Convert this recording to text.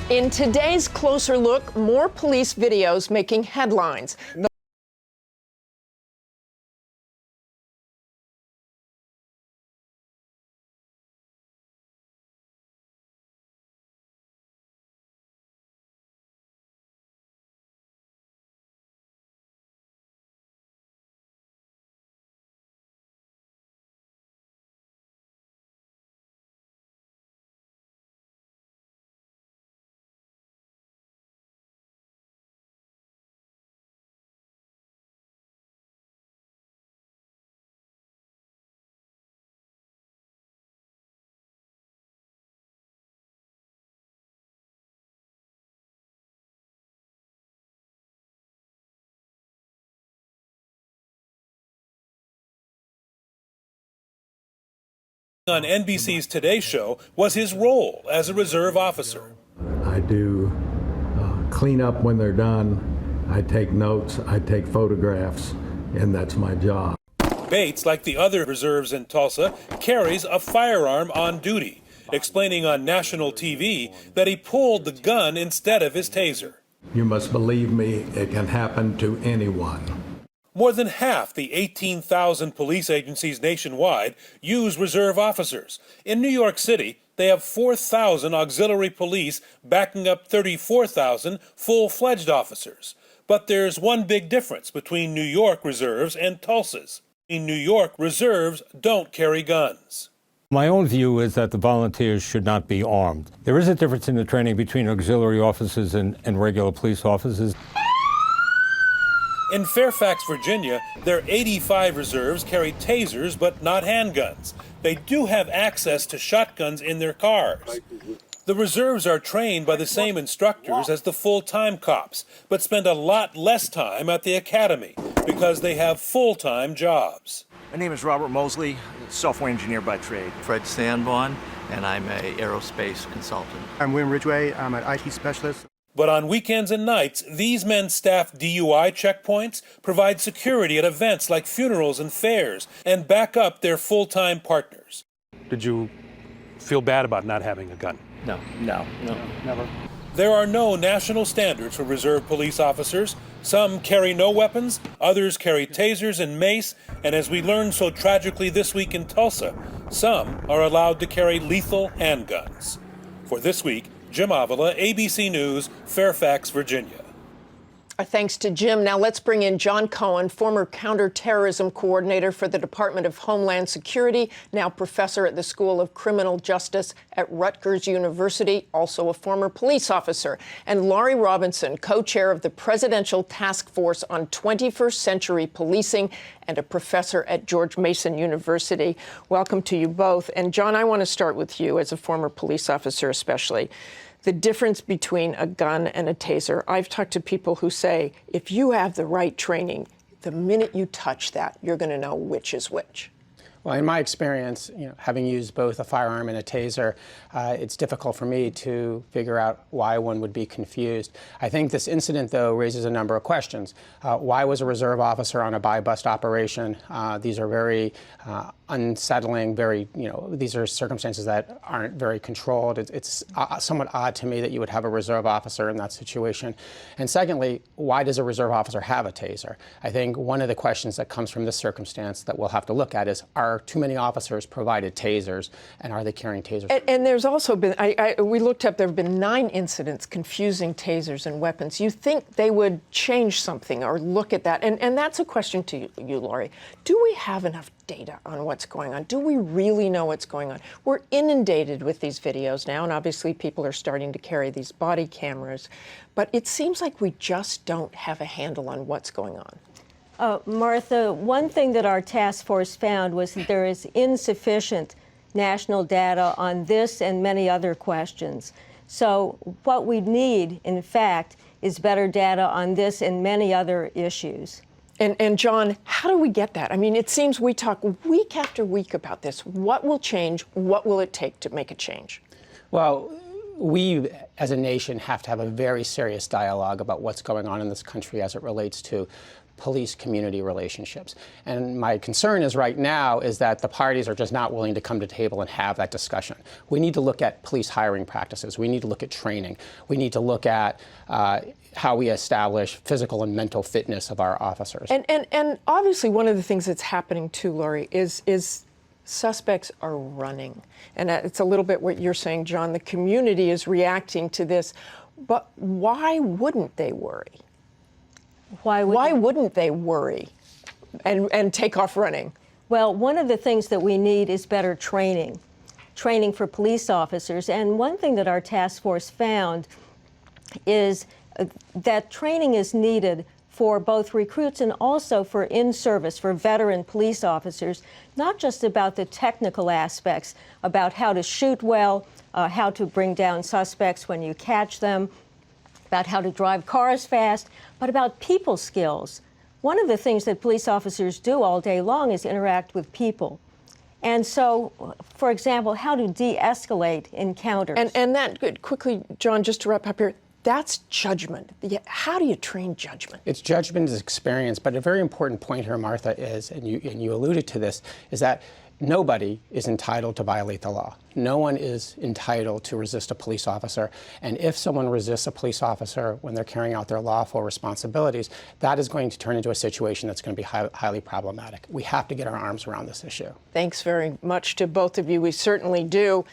In today's Closer Look, more police videos making headlines. On NBC's Today Show was his role as a reserve officer. I do clean up when they're done. I take notes, I take photographs, and that's my job. Bates, like the other reserves in Tulsa, carries a firearm on duty, explaining on national TV that he pulled the gun instead of his taser. You must believe me, it can happen to anyone. More than half the 18,000 police agencies nationwide use reserve officers. In New York City, they have 4,000 auxiliary police backing up 34,000 full-fledged officers. But there's one big difference between New York reserves and Tulsa's. In New York, reserves don't carry guns. My own view is that the volunteers should not be armed. There is a difference in the training between auxiliary officers and regular police officers. In Fairfax, Virginia, their 85 reserves carry tasers but not handguns. They do have access to shotguns in their cars. The reserves are trained by the same instructors as the full-time cops, but spend a lot less time at the academy because they have full-time jobs. My name is Robert Mosley, software engineer by trade. Fred Sanborn, and I'm an aerospace consultant. I'm William Ridgway. I'm an IT specialist. But on weekends and nights, these men staff DUI checkpoints, provide security at events like funerals and fairs, and back up their full-time partners. Did you feel bad about not having a gun? No, never. There are no national standards for reserve police officers. Some carry no weapons, others carry tasers and mace, and as we learned so tragically this week in Tulsa, some are allowed to carry lethal handguns. For This Week, Jim Avila, ABC News, Fairfax, Virginia. Our thanks to Jim. Now let's bring in John Cohen, former counterterrorism coordinator for the Department of Homeland Security, now professor at the School of Criminal Justice at Rutgers University, also a former police officer, and Laurie Robinson, co-chair of the Presidential Task Force on 21st Century Policing and a professor at George Mason University. Welcome to you both. And John, I want to start with you as a former police officer especially. The difference between a gun and a taser. I've talked to people who say, if you have the right training, the minute you touch that, you're going to know which is which. Well, in my experience, having used both a firearm and a taser, it's difficult for me to figure out why one would be confused. I think this incident, though, raises a number of questions. Why was a reserve officer on a buy-bust operation? These are very unsettling, these are circumstances that aren't very controlled. It's somewhat odd to me that you would have a reserve officer in that situation. And secondly, why does a reserve officer have a taser? I think one of the questions that comes from this circumstance that we'll have to look at is, are too many officers provided tasers, and are they carrying tasers? And there's also been, we looked up, there have been 9 incidents confusing tasers and weapons. You think they would change something or look at that? And that's a question to you, Laurie. Do we have enough data on what's going on? Do we really know what's going on? We're inundated with these videos now, and obviously people are starting to carry these body cameras, but it seems like we just don't have a handle on what's going on. Martha, one thing that our task force found was that there is insufficient national data on this and many other questions. So what we need, in fact, is better data on this and many other issues. And John, how do we get that? I mean, it seems we talk week after week about this. What will change? What will it take to make a change? Well, we as a nation have to have a very serious dialogue about what's going on in this country as it relates to police-community relationships. And my concern is right now is that the parties are just not willing to come to the table and have that discussion. We need to look at police hiring practices. We need to look at training. We need to look at how we establish physical and mental fitness of our officers. And obviously one of the things that's happening too, Laurie, is suspects are running. And it's a little bit what you're saying, John. The community is reacting to this. But why wouldn't they worry? Why wouldn't they worry and take off running? Well, one of the things that we need is better training for police officers. And one thing that our task force found is that training is needed for both recruits and also for in-service, for veteran police officers, not just about the technical aspects, about how to shoot well, how to bring down suspects when you catch them, about how to drive cars fast, but about people skills. One of the things that police officers do all day long is interact with people. And so, for example, how to de-escalate encounters. And that, quickly, John, just to wrap up here, that's judgment. How do you train judgment? It's judgment is experience, but a very important point here, Martha, is, and you alluded to this, is that nobody is entitled to violate the law. No one is entitled to resist a police officer. And if someone resists a police officer when they're carrying out their lawful responsibilities, that is going to turn into a situation that's going to be highly problematic. We have to get our arms around this issue. Thanks very much to both of you. We certainly do.